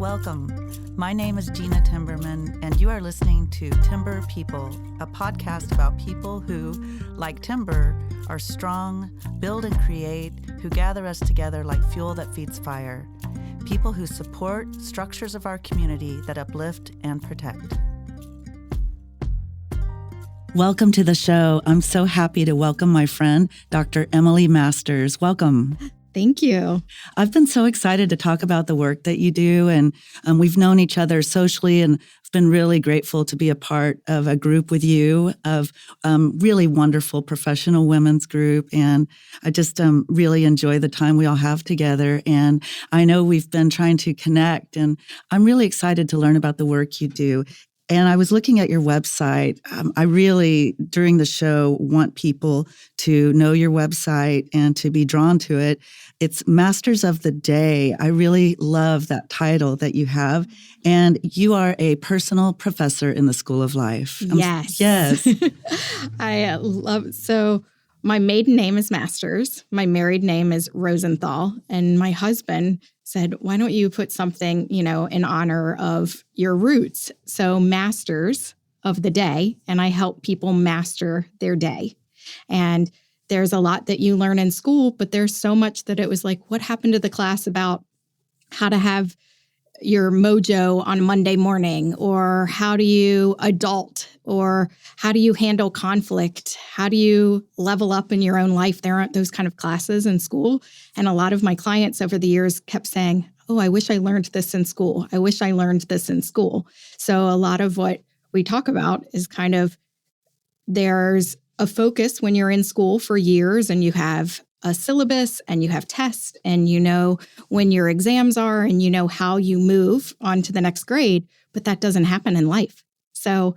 Welcome. My name is Gena Timberman, and you are listening to Timber People, a podcast about people who, like timber, are strong, build and create, who gather us together like fuel that feeds fire. People who support structures of our community that uplift and protect. Welcome to the show. I'm so happy to welcome my friend, Dr. Emily Masters. Welcome. Thank you. I've been so excited to talk about the work that you do, and we've known each other socially, and I've been really grateful to be a part of a group with you of really wonderful professional women's group, and I just really enjoy the time we all have together, and I know we've been trying to connect, and I'm really excited to learn about the work you do. And I was looking at your website. I really, during the show, want people to know your website and to be drawn to it. It's Masters of the Day. I really love that title that you have. And you are a personal professor in the School of Life. Yes. I love, so my maiden name is Masters. My married name is Rosenthal. And my husband said, why don't you put something, in honor of your roots? So Masters of the Day, and I help people master their day. And there's a lot that you learn in school, but there's so much that it was like, what happened to the class about how to have your mojo on Monday morning, or how do you adult, or how do you handle conflict? How do you level up in your own life? There aren't those kind of classes in school. And a lot of my clients over the years kept saying, oh, I wish I learned this in school. I wish I learned this in school. So a lot of what we talk about is kind of, there's a focus when you're in school for years and you have a syllabus and you have tests and you know when your exams are and you know how you move on to the next grade, but that doesn't happen in life. So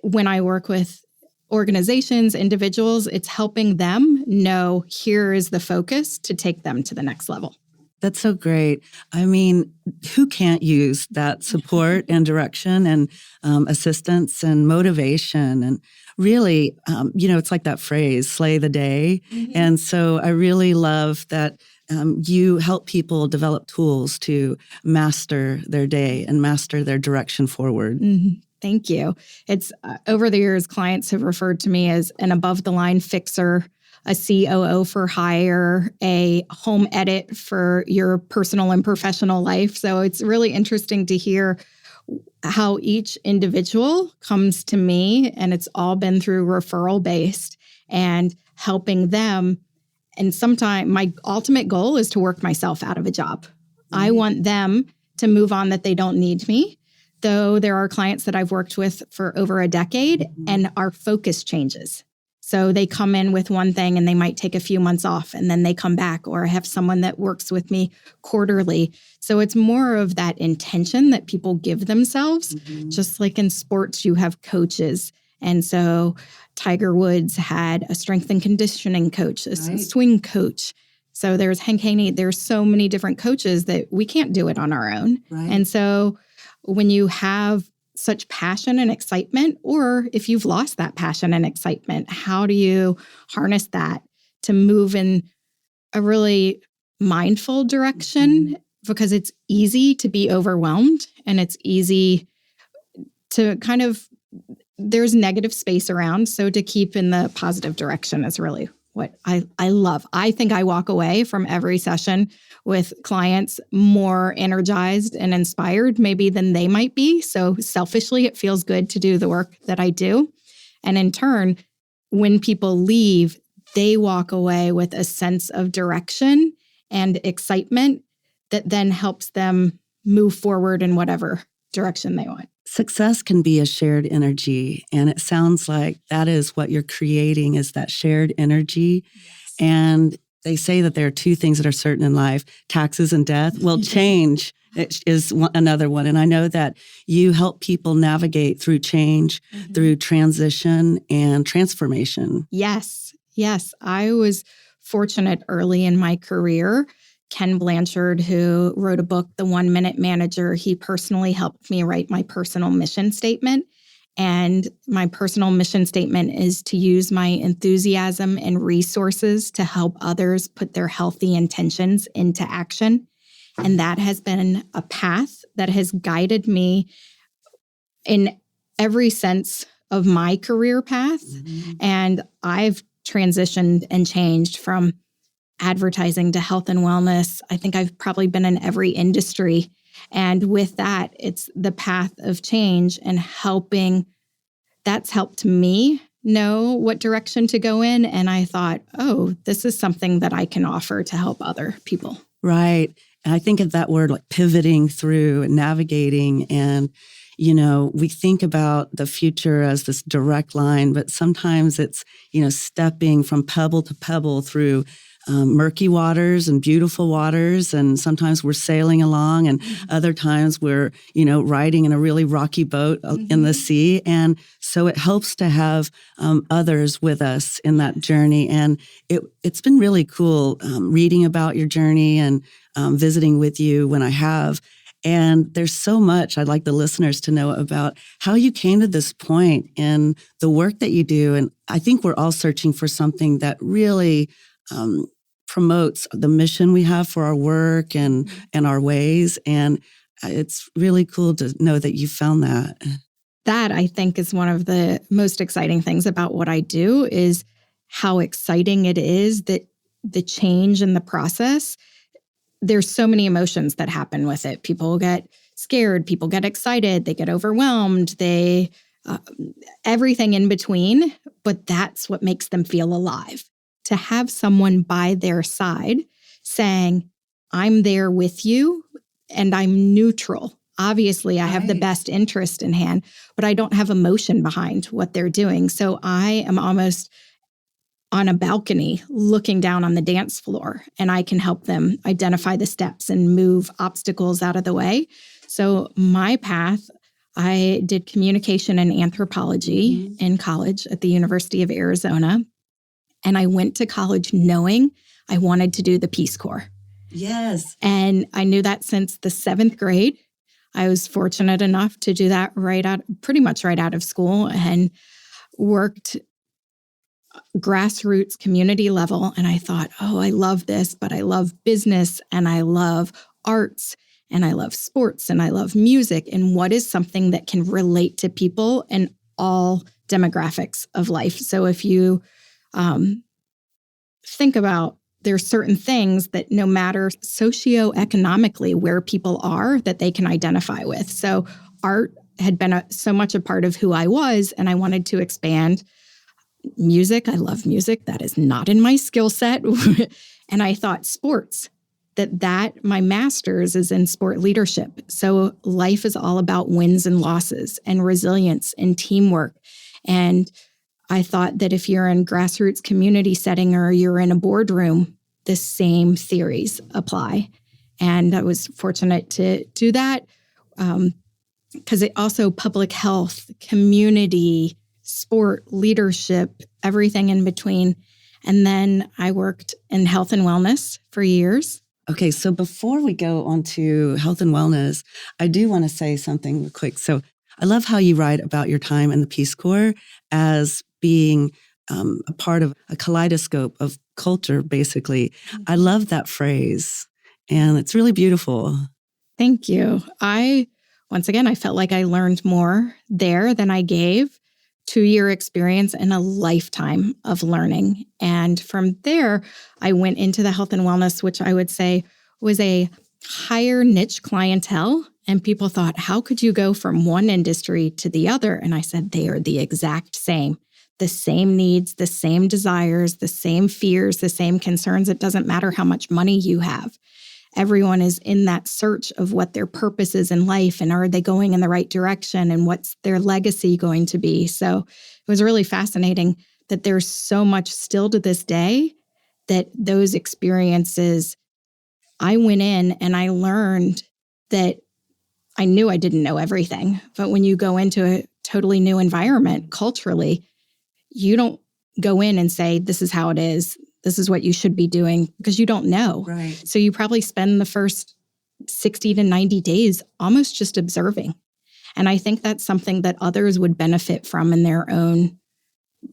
when I work with organizations, individuals, it's helping them know here is the focus to take them to the next level. That's so great. I mean, who can't use that support and direction and assistance and motivation? And really, it's like that phrase, slay the day. Mm-hmm. And so I really love that you help people develop tools to master their day and master their direction forward. Mm-hmm. Thank you. It's over the years, clients have referred to me as an above-the-line fixer, a COO for hire, a home edit for your personal and professional life. So it's really interesting to hear how each individual comes to me, and it's all been through referral based and helping them. And sometimes my ultimate goal is to work myself out of a job. Mm-hmm. I want them to move on, that they don't need me. Though there are clients that I've worked with for over a decade, mm-hmm. and our focus changes. So they come in with one thing and they might take a few months off and then they come back, or I have someone that works with me quarterly. So it's more of that intention that people give themselves. Mm-hmm. Just like in sports, you have coaches. And so Tiger Woods had a strength and conditioning coach, a swing coach. So there's Hank Haney. There's so many different coaches that we can't do it on our own. Right. And so when you have such passion and excitement, or if you've lost that passion and excitement, how do you harness that to move in a really mindful direction? Because it's easy to be overwhelmed, and it's easy to kind of, there's negative space around. So to keep in the positive direction is really what I love. I think I walk away from every session with clients more energized and inspired maybe than they might be. So selfishly, it feels good to do the work that I do. And in turn, when people leave, they walk away with a sense of direction and excitement that then helps them move forward in whatever direction they want. Success can be a shared energy, and it sounds like that is what you're creating, is that shared energy. Yes. And they say that there are two things that are certain in life, taxes and death. Well, change is another one. And I know that you help people navigate through change, mm-hmm. through transition and transformation. Yes. I was fortunate early in my career. Ken Blanchard, who wrote a book, The 1 Minute Manager, he personally helped me write my personal mission statement. And my personal mission statement is to use my enthusiasm and resources to help others put their healthy intentions into action. And that has been a path that has guided me in every sense of my career path. Mm-hmm. And I've transitioned and changed from advertising to health and wellness. I think I've probably been in every industry. And with that, it's the path of change and helping. That's helped me know what direction to go in. And I thought, oh, this is something that I can offer to help other people. Right. And I think of that word like pivoting through and navigating. And, we think about the future as this direct line, but sometimes it's, stepping from pebble to pebble through murky waters and beautiful waters. And sometimes we're sailing along, and other times we're, riding in a really rocky boat in the sea. And so it helps to have others with us in that journey. And it's been really cool reading about your journey and visiting with you when I have. And there's so much I'd like the listeners to know about how you came to this point in the work that you do. And I think we're all searching for something that really promotes the mission we have for our work and our ways. And it's really cool to know that you found that. That, I think, is one of the most exciting things about what I do, is how exciting it is that the change in the process. There's so many emotions that happen with it. People get scared, people get excited, they get overwhelmed, everything in between, but that's what makes them feel alive. To have someone by their side saying, I'm there with you and I'm neutral. Obviously, I have the best interest in hand, but I don't have emotion behind what they're doing. So I am almost on a balcony looking down on the dance floor, and I can help them identify the steps and move obstacles out of the way. So my path, I did communication and anthropology in college at the University of Arizona. And I went to college knowing I wanted to do the Peace Corps. Yes. And I knew that since the 7th grade. I was fortunate enough to do that pretty much right out of school, and worked grassroots community level. And I thought, oh, I love this, but I love business and I love arts and I love sports and I love music. And what is something that can relate to people in all demographics of life? So if you think about, there's certain things that no matter socioeconomically where people are, that they can identify with. So art had been so much a part of who I was, and I wanted to expand. Music, I love music. That is not in my skill set. And I thought sports, that my master's is in sport leadership. So life is all about wins and losses and resilience and teamwork. And I thought that if you're in grassroots community setting or you're in a boardroom, the same theories apply. And I was fortunate to do that because it also public health, community, sport, leadership, everything in between. And then I worked in health and wellness for years. Okay, so before we go on to health and wellness, I do want to say something real quick. So I love how you write about your time in the Peace Corps as being a part of a kaleidoscope of culture, basically. I love that phrase, and it's really beautiful. Thank you. Once again, I felt like I learned more there than I gave. 2-year experience and a lifetime of learning. And from there, I went into the health and wellness, which I would say was a higher niche clientele. And people thought, how could you go from one industry to the other? And I said, they are the exact same. The same needs, the same desires, the same fears, the same concerns. It doesn't matter how much money you have. Everyone is in that search of what their purpose is in life, and are they going in the right direction, and what's their legacy going to be. So it was really fascinating that there's so much still to this day that those experiences, I went in and I learned that I knew I didn't know everything. But when you go into a totally new environment culturally, you don't go in and say, this is how it is. This is what you should be doing, because you don't know. Right. So you probably spend the first 60 to 90 days almost just observing. And I think that's something that others would benefit from in their own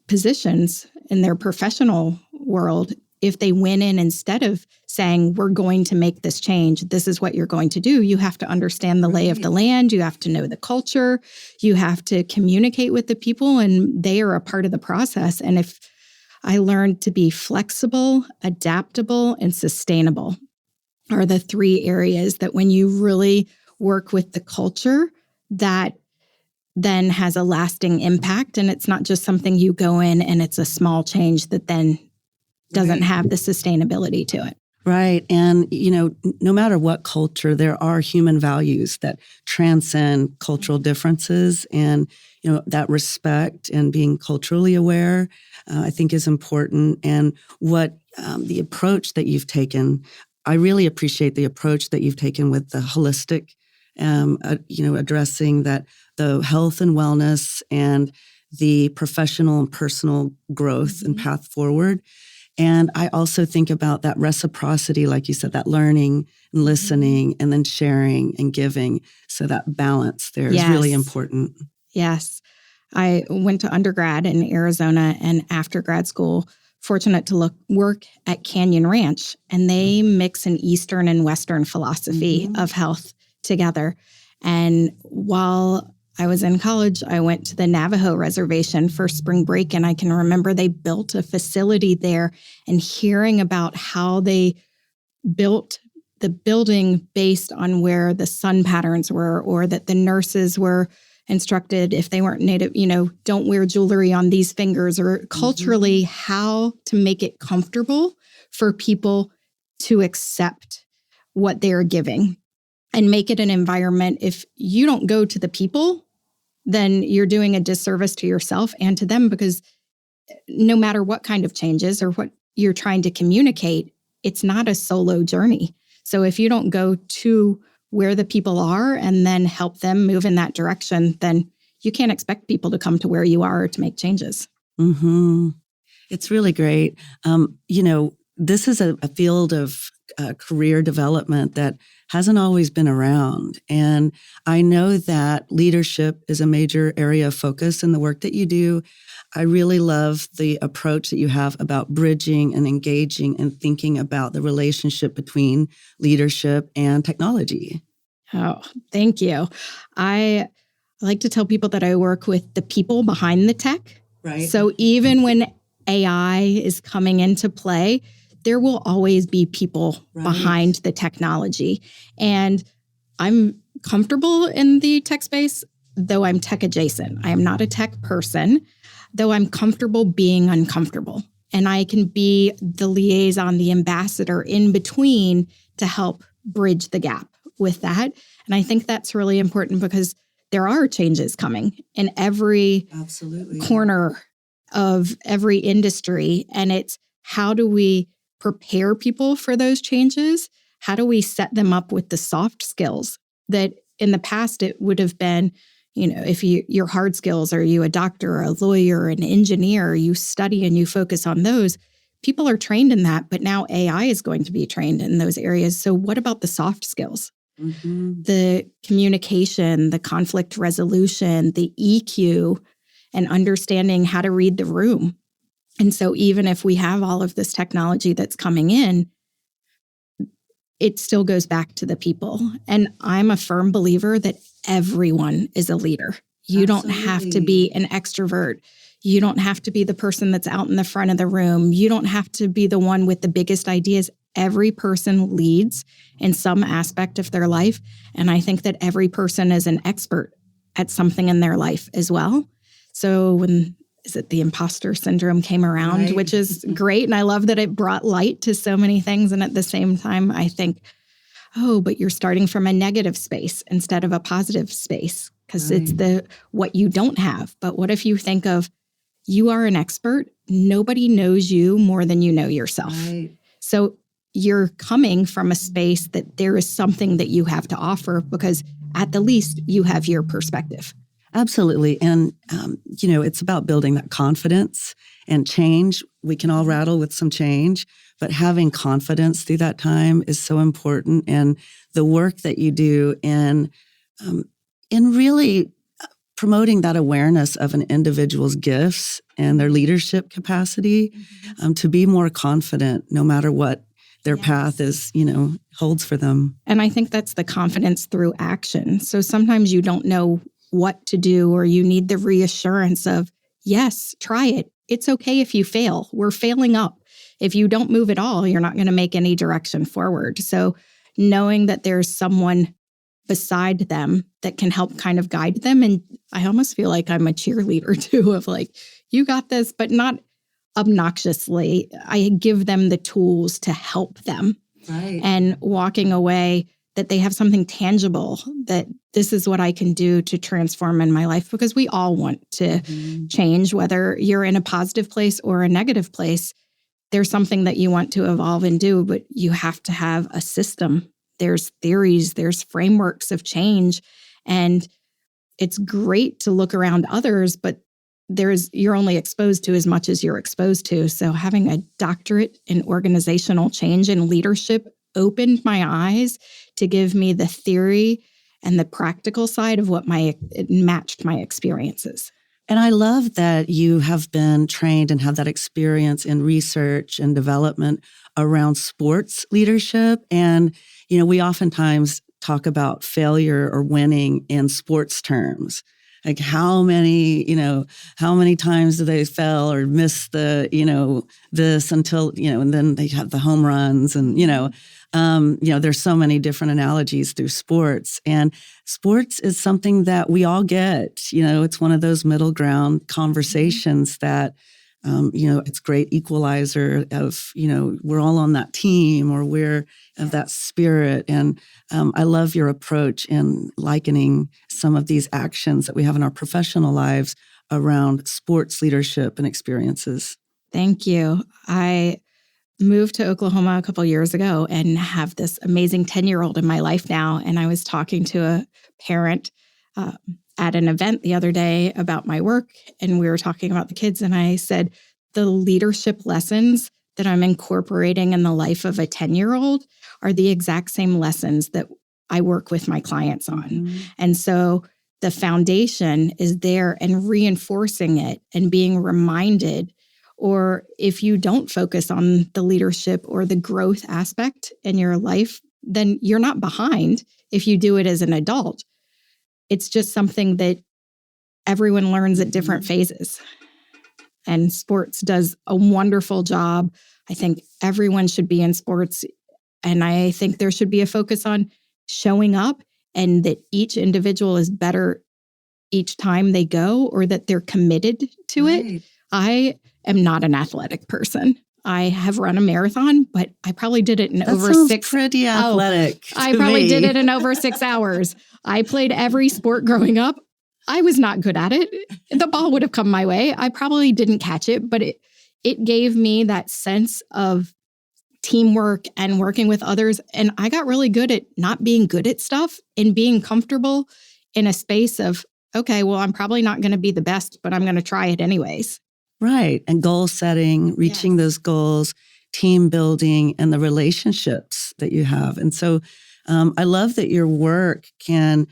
positions, in their professional world, if they went in, instead of saying, we're going to make this change, this is what you're going to do, you have to understand the lay of the land. You have to know the culture. You have to communicate with the people, and they are a part of the process. And if I learned to be flexible, adaptable, and sustainable are the three areas that when you really work with the culture, that then has a lasting impact. And it's not just something you go in and it's a small change that then doesn't have the sustainability to it. Right. And, no matter what culture, there are human values that transcend cultural differences. And, that respect and being culturally aware, I think is important. And what the approach that you've taken, I really appreciate the approach that you've taken with the holistic, addressing that the health and wellness and the professional and personal growth and path forward. And I also think about that reciprocity, like you said, that learning and listening and then sharing and giving. So that balance there is really important. Yes. I went to undergrad in Arizona, and after grad school, fortunate to work at Canyon Ranch, and they mix an Eastern and Western philosophy of health together. And while I was in college, I went to the Navajo reservation for spring break, and I can remember they built a facility there, and hearing about how they built the building based on where the sun patterns were, or that the nurses were instructed, if they weren't Native, don't wear jewelry on these fingers, or culturally how to make it comfortable for people to accept what they're giving and make it an environment. If you don't go to the people, then you're doing a disservice to yourself and to them, because no matter what kind of changes or what you're trying to communicate, it's not a solo journey. So if you don't go to where the people are and then help them move in that direction, then you can't expect people to come to where you are to make changes. Mm-hmm. It's really great. This is a field of career development that hasn't always been around. And I know that leadership is a major area of focus in the work that you do. I really love the approach that you have about bridging and engaging and thinking about the relationship between leadership and technology. Oh, thank you. I like to tell people that I work with the people behind the tech. Right. So even when AI is coming into play, there will always be people behind the technology. And I'm comfortable in the tech space, though I'm tech adjacent. I am not a tech person, though I'm comfortable being uncomfortable. And I can be the liaison, the ambassador in between to help bridge the gap with that. And I think that's really important, because there are changes coming in every corner of every industry. And it's, how do we prepare people for those changes? How do we set them up with the soft skills that in the past it would have been, if your hard skills, are you a doctor, a lawyer, an engineer, you study and you focus on those. People are trained in that, but now AI is going to be trained in those areas. So what about the soft skills? The communication, the conflict resolution, the EQ, and understanding how to read the room. And so even if we have all of this technology that's coming in, it still goes back to the people. And I'm a firm believer that everyone is a leader. You don't have to be an extrovert. You don't have to be the person that's out in the front of the room. You don't have to be the one with the biggest ideas. Every person leads in some aspect of their life. And I think that every person is an expert at something in their life as well. So when the imposter syndrome came around, which is great. And I love that it brought light to so many things. And at the same time, I think, but you're starting from a negative space instead of a positive space, because it's what you don't have. But what if you think of, you are an expert. Nobody knows you more than you know yourself. So you're coming from a space that there is something that you have to offer, because at the least you have your perspective. Absolutely. And, it's about building that confidence and change. We can all rattle with some change, but having confidence through that time is so important. And the work that you do in really promoting that awareness of an individual's gifts and their leadership capacity to be more confident no matter what their path is, holds for them. And I think that's the confidence through action. So sometimes you don't know what to do, or you need the reassurance of, yes, try it. It's okay if you fail. We're failing up. If you don't move at all, you're not going to make any direction forward. So knowing that there's someone beside them that can help kind of guide them. And I almost feel like I'm a cheerleader too, of like, you got this, but not obnoxiously. I give them the tools to help them. Right. And walking away that they have something tangible, that this is what I can do to transform in my life, because we all want to change, whether you're in a positive place or a negative place. There's something that you want to evolve and do, but you have to have a system. There's theories, there's frameworks of change. And it's great to look around others, but you're only exposed to as much as you're exposed to. So having a doctorate in organizational change and leadership opened my eyes to give me the theory and the practical side of it matched my experiences. And I love that you have been trained and have that experience in research and development around sports leadership. And, we oftentimes talk about failure or winning in sports terms. Like how many times do they fail or miss this until, and then they have the home runs and, there's so many different analogies through sports, and sports is something that we all get. It's one of those middle ground conversations that, it's great equalizer of, we're all on that team, or we're of that spirit. And I love your approach in likening some of these actions that we have in our professional lives around sports leadership and experiences. Thank you. I moved to Oklahoma a couple of years ago and have this amazing 10-year-old in my life now. And I was talking to a parent at an event the other day about my work, and we were talking about the kids. And I said, the leadership lessons that I'm incorporating in the life of a 10-year-old are the exact same lessons that I work with my clients on. Mm-hmm. And so the foundation is there, and reinforcing it and being reminded. Or if you don't focus on the leadership or the growth aspect in your life, then you're not behind if you do it as an adult. It's just something that everyone learns at different phases. And sports does a wonderful job. I think everyone should be in sports. And I think there should be a focus on showing up, and that each individual is better each time they go, or that they're committed to it. I am not an athletic person. I have run a marathon, but I probably did it in over 6. Pretty athletic. I probably did it in over 6 hours. I played every sport growing up. I was not good at it. The ball would have come my way. I probably didn't catch it, but it gave me that sense of teamwork and working with others. And I got really good at not being good at stuff and being comfortable in a space of, okay, well, I'm probably not going to be the best, but I'm going to try it anyways. Right. And goal setting, reaching those goals, team building, and the relationships that you have. And so I love that your work can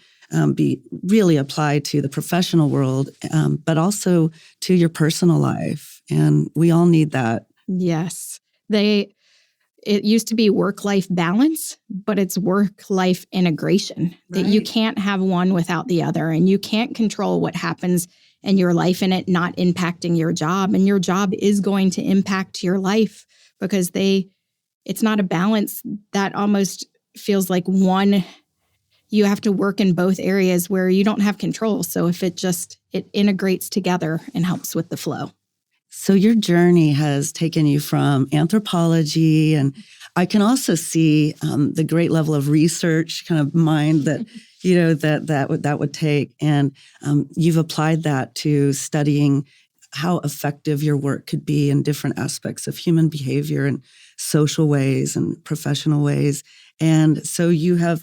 be really applied to the professional world, but also to your personal life. And we all need that. Yes. It used to be work-life balance, but it's work-life integration. That you can't have one without the other, and you can't control what happens in your life and it not impacting your job. And your job is going to impact your life, because it's not a balance. That almost feels like one. You have to work in both areas where you don't have control. So if it integrates together and helps with the flow. So your journey has taken you from anthropology, and I can also see the great level of research kind of mind that that would take, and you've applied that to studying how effective your work could be in different aspects of human behavior and social ways and professional ways. And so you have,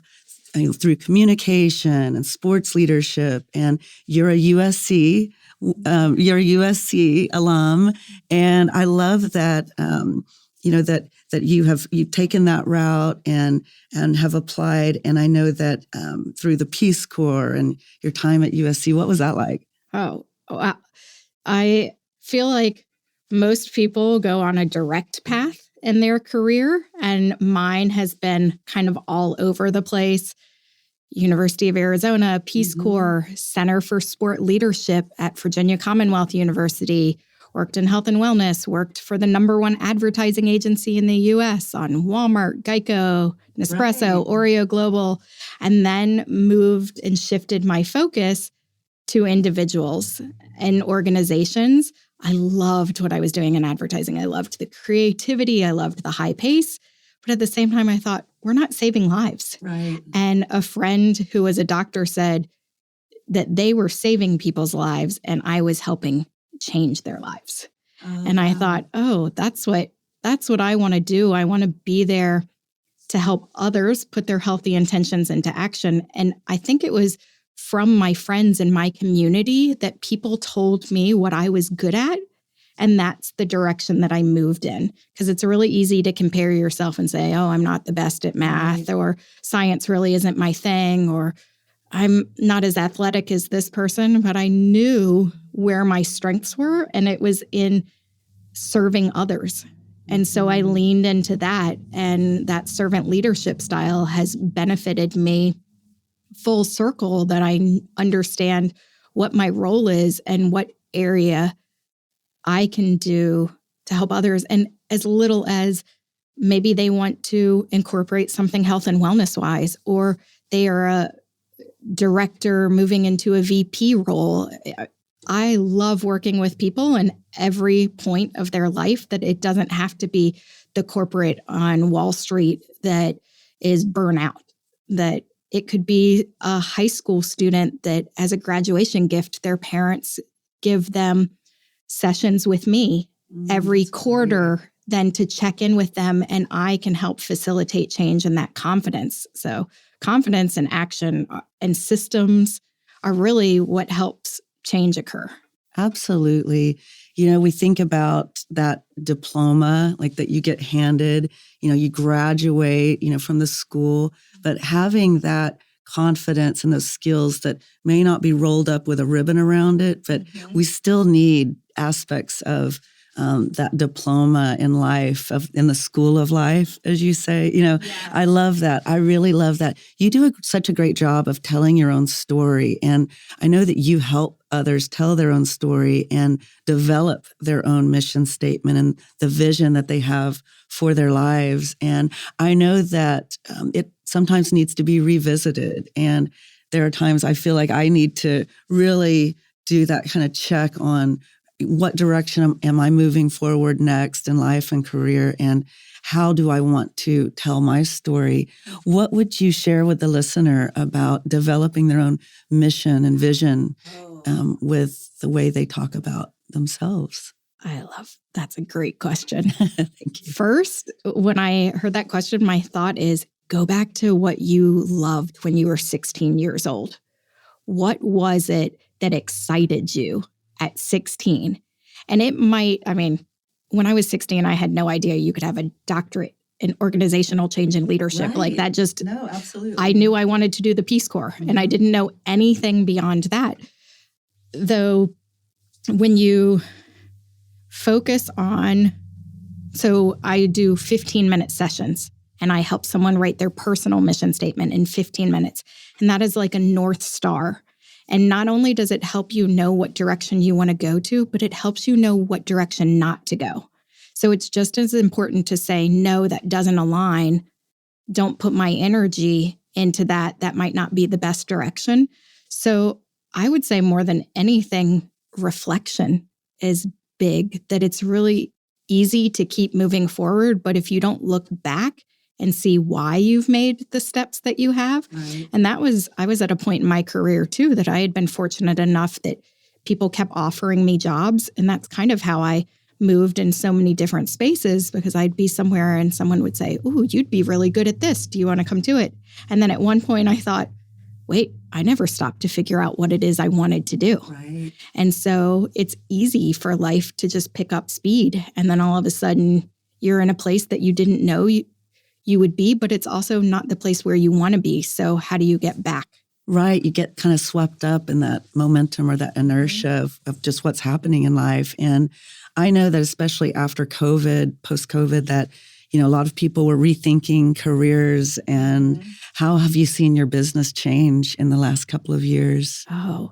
through communication and sports leadership, and you're a USC alum. And I love that, that that you've taken that route and have applied. And I know that through the Peace Corps and your time at USC, what was that like? Oh, wow. I feel like most people go on a direct path in their career, and mine has been kind of all over the place. University of Arizona, Peace Corps, Center for Sport Leadership at Virginia Commonwealth University, worked in health and wellness, worked for the #1 advertising agency in the U.S. on Walmart, Geico, Nespresso, Oreo Global, and then moved and shifted my focus to individuals and organizations. I loved what I was doing in advertising. I loved the creativity. I loved the high pace. But at the same time, I thought, we're not saving lives. Right. And a friend who was a doctor said that they were saving people's lives and I was helping change their lives. And I thought, that's what I want to do. I want to be there to help others put their healthy intentions into action. And I think it was from my friends in my community that people told me what I was good at. And that's the direction that I moved in, because it's really easy to compare yourself and say, oh, I'm not the best at math, or science really isn't my thing, or I'm not as athletic as this person. But I knew where my strengths were, and it was in serving others. And so I leaned into that, and that servant leadership style has benefited me full circle, that I understand what my role is and what area I can do to help others. And as little as maybe they want to incorporate something health and wellness wise, or they are a director moving into a VP role. I love working with people in every point of their life, that it doesn't have to be the corporate on Wall Street that is burnout, that it could be a high school student that as a graduation gift, their parents give them sessions with me every quarter, then to check in with them, and I can help facilitate change and that confidence. So confidence and action and systems are really what helps change occur. Absolutely. We think about that diploma, like that you get handed, you graduate, from the school, but having that confidence and those skills that may not be rolled up with a ribbon around it, but we still need aspects of that diploma in life, in the school of life, as you say. I love that. I really love that. You do such a great job of telling your own story. And I know that you help others tell their own story and develop their own mission statement and the vision that they have for their lives. And I know that it sometimes needs to be revisited. And there are times I feel like I need to really do that kind of check on what direction am I moving forward next in life and career, and how do I want to tell my story? What would you share with the listener about developing their own mission and vision with the way they talk about themselves? That's a great question. Thank you. First, when I heard that question, my thought is, go back to what you loved when you were 16 years old. What was it that excited you at 16? And it might, when I was 16, I had no idea you could have a doctorate in organizational change and leadership. Right. Like that just, No, absolutely. I knew I wanted to do the Peace Corps, and I didn't know anything beyond that. Though when you focus on, so I do 15-minute sessions, and I help someone write their personal mission statement in 15 minutes. And that is like a North Star. And not only does it help you know what direction you want to go to, but it helps you know what direction not to go. So it's just as important to say, no, that doesn't align. Don't put my energy into that. That might not be the best direction. So I would say more than anything, reflection is big, that it's really easy to keep moving forward. But if you don't look back and see why you've made the steps that you have. Right. And I was at a point in my career too, that I had been fortunate enough that people kept offering me jobs. And that's kind of how I moved in so many different spaces, because I'd be somewhere and someone would say, ooh, you'd be really good at this. Do you want to come to it? And then at one point I thought, wait, I never stopped to figure out what it is I wanted to do. Right. And so it's easy for life to just pick up speed. And then all of a sudden you're in a place that you didn't know you would be, but it's also not the place where you want to be. So how do you get back? Right. You get kind of swept up in that momentum or that inertia of just what's happening in life. And I know that especially after COVID, post-COVID, that, a lot of people were rethinking careers. And how have you seen your business change in the last couple of years? Oh,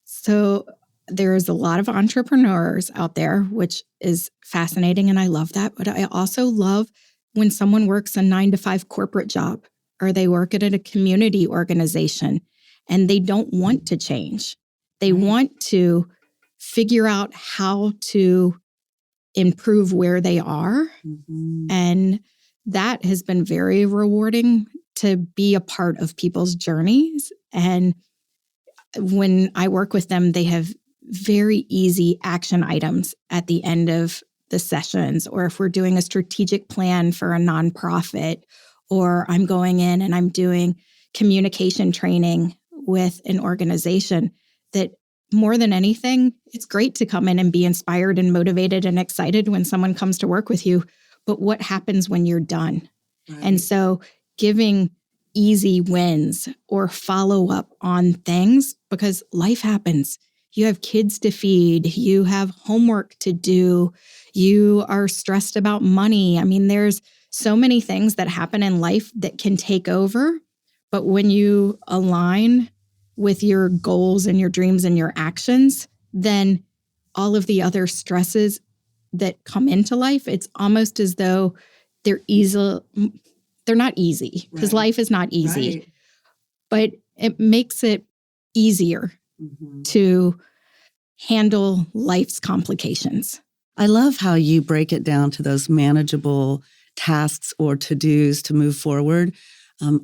so there's a lot of entrepreneurs out there, which is fascinating. And I love that. But I also love when someone works a 9-to-5 corporate job, or they work at a community organization and they don't want to change. They want to figure out how to improve where they are. And that has been very rewarding to be a part of people's journeys. And when I work with them, they have very easy action items at the end of the sessions, or if we're doing a strategic plan for a nonprofit, or I'm going in and I'm doing communication training with an organization, that more than anything, it's great to come in and be inspired and motivated and excited when someone comes to work with you. But what happens when you're done? Right. And so giving easy wins or follow up on things, because life happens. You have kids to feed, you have homework to do, you are stressed about money. I mean, there's so many things that happen in life that can take over. But when you align with your goals and your dreams and your actions, then all of the other stresses that come into life, it's almost as though they're easy. They're not easy, because life is not easy, but it makes it easier to handle life's complications. I love how you break it down to those manageable tasks or to-dos to move forward.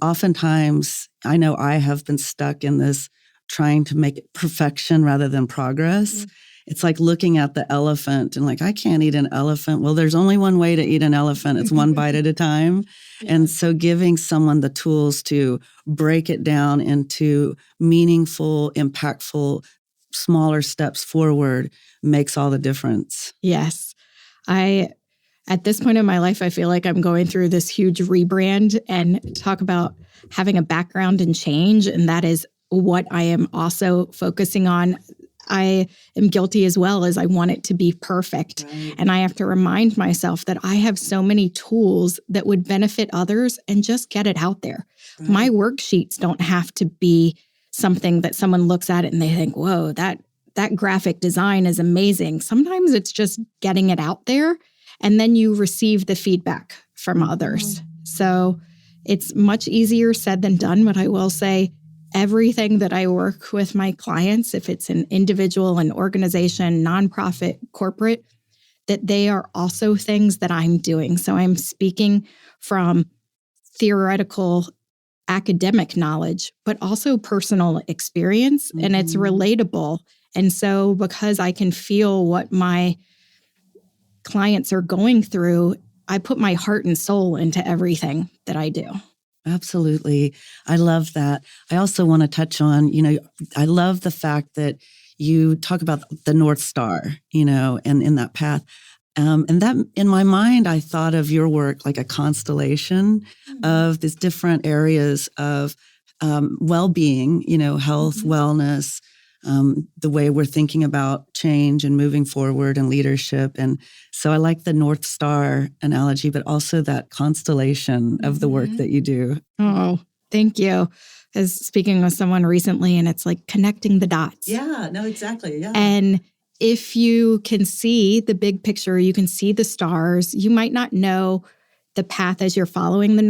Oftentimes, I know I have been stuck in this trying to make it perfection rather than progress. It's like looking at the elephant and I can't eat an elephant. Well, there's only one way to eat an elephant. It's one bite at a time. And so giving someone the tools to break it down into meaningful, impactful, smaller steps forward makes all the difference. Yes. At this point in my life, I feel like I'm going through this huge rebrand, and talk about having a background in change. And that is what I am also focusing on. I am guilty as well, as I want it to be perfect. And I have to remind myself that I have so many tools that would benefit others, and just get it out there. My worksheets don't have to be something that someone looks at it and they think, whoa, that graphic design is amazing. Sometimes it's just getting it out there, and then you receive the feedback from others. So it's much easier said than done, but I will say everything that I work with my clients, if it's an individual, an organization, nonprofit, corporate, that they are also things that I'm doing. So I'm speaking from theoretical academic knowledge, but also personal experience, and it's relatable. And so because I can feel what my clients are going through, I put my heart and soul into everything that I do. Absolutely. I love that. I also want to touch on, I love the fact that you talk about the North Star, and in that path. And that in my mind, I thought of your work like a constellation of these different areas of well-being, health, wellness, the way we're thinking about change and moving forward and leadership. And so I like the North Star analogy, but also that constellation of the work that you do. Oh, thank you. I was speaking with someone recently, and it's like connecting the dots. Yeah, no, exactly. Yeah. And if you can see the big picture, you can see the stars, you might not know the path as you're following the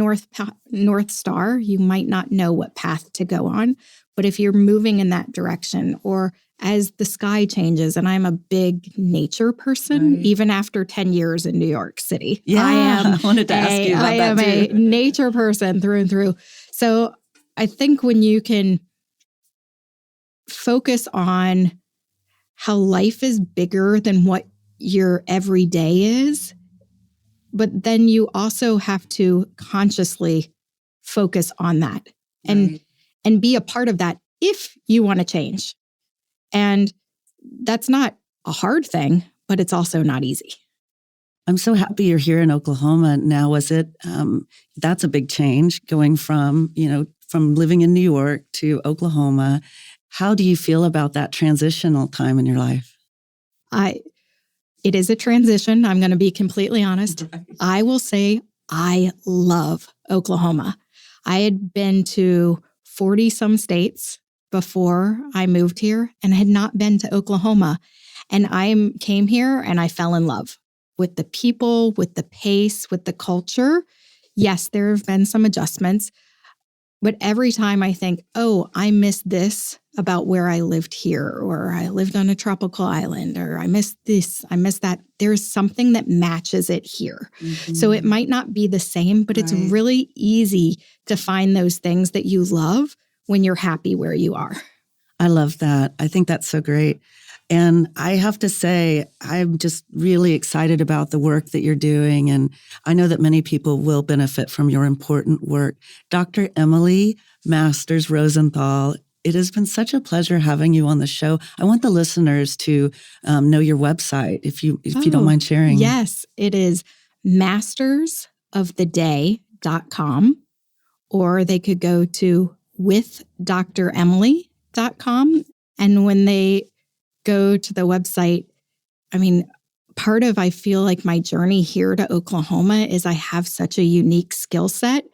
North Star. You might not know what path to go on. But if you're moving in that direction, or as the sky changes, and I'm a big nature person, even after 10 years in New York City. Yeah, I wanted to ask you about that too. I am a nature person through and through. So I think when you can focus on how life is bigger than what your everyday is, but then you also have to consciously focus on that and be a part of that if you want to change. And that's not a hard thing, but it's also not easy. I'm so happy you're here in Oklahoma now. Was it, that's a big change going from, from living in New York to Oklahoma. How do you feel about that transitional time in your life? It is a transition. I'm going to be completely honest. Right. I will say I love Oklahoma. I had been to 40 some states before I moved here and had not been to Oklahoma. And I came here and I fell in love with the people, with the pace, with the culture. Yes, there have been some adjustments, but every time I think, oh, I miss this about where I lived here, or I lived on a tropical island, or I miss this, I miss that, there's something that matches it here. Mm-hmm. So it might not be the same, but it's really easy to find those things that you love when you're happy where you are. I love that. I think that's so great. And I have to say, I'm just really excited about the work that you're doing. And I know that many people will benefit from your important work. Dr. Emily Masters Rosenthal, it has been such a pleasure having you on the show. I want the listeners to know your website, if you don't mind sharing. Yes, it is mastersoftheday.com, or they could go to withdremily.com. And when they go to the website, I feel like my journey here to Oklahoma is I have such a unique skill set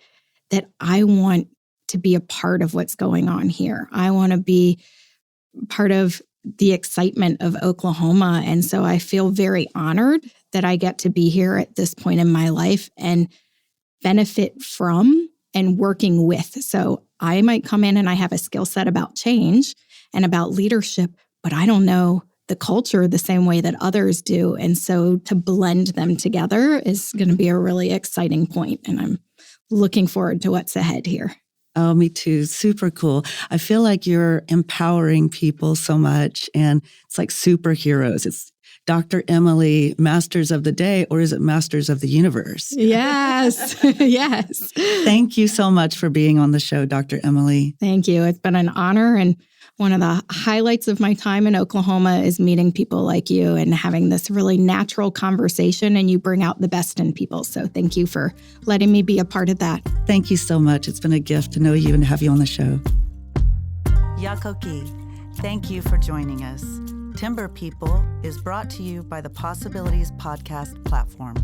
that I want to be a part of what's going on here. I want to be part of the excitement of Oklahoma. And so I feel very honored that I get to be here at this point in my life and benefit from and working with. So I might come in and I have a skill set about change and about leadership, but I don't know the culture the same way that others do. And so to blend them together is going to be a really exciting point. And I'm looking forward to what's ahead here. Oh, me too. Super cool. I feel like you're empowering people so much, and it's like superheroes. It's Dr. Emily, Masters of the Day, or is it Masters of the Universe? Yes. Yes. Thank you so much for being on the show, Dr. Emily. Thank you. It's been an honor. And one of the highlights of my time in Oklahoma is meeting people like you and having this really natural conversation, and you bring out the best in people. So thank you for letting me be a part of that. Thank you so much. It's been a gift to know you and to have you on the show. Yakoki, thank you for joining us. Timber People is brought to you by the Possibilities Podcast platform.